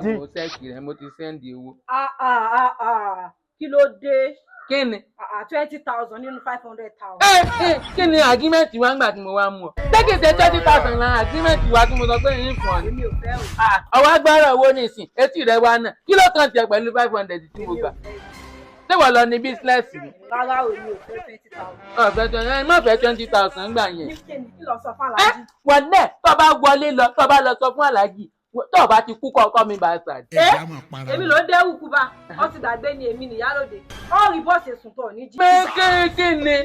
mo sẹ́ẹ̀kì rẹ̀ mo ti sẹ́ndì owó. Kí ló dé? Kí ni? 20,000 nínú 500,000. Kí ni agreement wa ń gbà tí mo wá mú ọ? Tẹ́kìtì 20,000 la agreement wa tí mo sọ pé yín fún ọ ni. Èmi ò fẹ́ o. Ọwọ́ agbára owó nìsín etí rẹ̀ wá náà kí ló kàn tiẹ̀ pẹ̀lú 500 tí mo gbà? Ṣé wọ́n lọ ní bísínẹ́sì ni? Rárá o, mi ò fẹ́ 20,000. Ọ̀fẹ́ má fẹ́ 20,000 gbà yẹn. Kí lọ sọ fún Aláàjì? Wọ́n náà tó bá wọlé lọ tó bá lọ sọ fún Aláàjì tó bá ti kú kọ́kọ́ mi bá ṣàdé. Èmi ló dé wùkú bá ọ ti gbàgbé ni èmi nìyálòdè ọ rí bọ́ọ̀sì sùn tó ní jí. Pé kí ni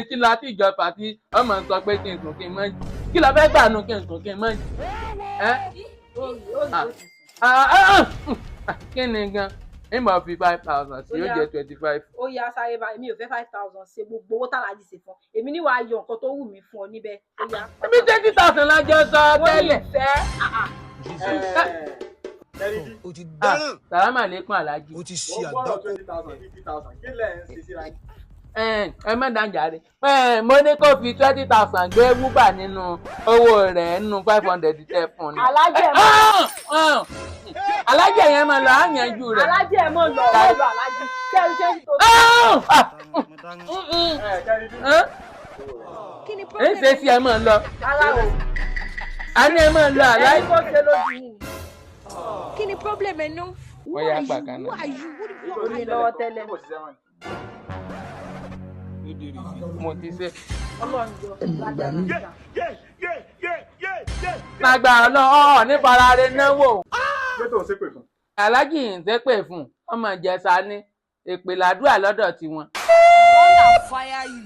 kí la ti jọ pàtí ọmọ sọ pé kí n sùn kí n mọ̀ jì kí la fẹ́ gbà nù kí n sùn kí n mọ̀ jì. Kí ni gan ìmọ̀ fi 5,000 sí yóò jẹ́ 25. Ó yá sáré báyìí mi ò fẹ́ 5,000 ṣe gbogbo owó tàlàjì ṣe fún èmi ní wàá yọ nǹkan tó wù mí fún ọ níbẹ̀ ó yá. Ibi 20,000 lájọ sọ tẹ́lẹ̀. O ti dáràn. Sàlámà lẹ́kùn Aláàjì. O ti ṣe àgbákò. 20,000 50,000 kí lẹ̀ ń ṣe síra yín. Ẹ má dáńjà rẹ̀ mo ní kó fi 20,000 gbé wúbà nínú owó rẹ̀ nínú 500 tẹ́ fún ni. Aláàjì yẹn máa lọ àyànjú rẹ̀. Aláàjì ẹ̀ mọ̀ lọ ọ̀rọ̀ Aláàjì kẹ́rù ṣe ń tó. Ẹ ṣe sí ẹ máa lọ. A ní ẹ máa lọ Aláàjì. Ẹni kò ṣe lójú yìí. Kí ni problem ẹ ná? Wọ́n yá gbà kan náà. Orí lọ́wọ́ tẹ́lẹ̀. Mo ti ṣe. Ọlọ́run jọ Lágbára náà ní fara rẹ̀ náwó. Pé tó ń ṣépè fún. Aláàjì ń ṣépè fún ọmọ Ìjẹ̀ṣà ní èpè làdúrà lọ́dọ̀ tiwọn. Wọ́n náà fire you.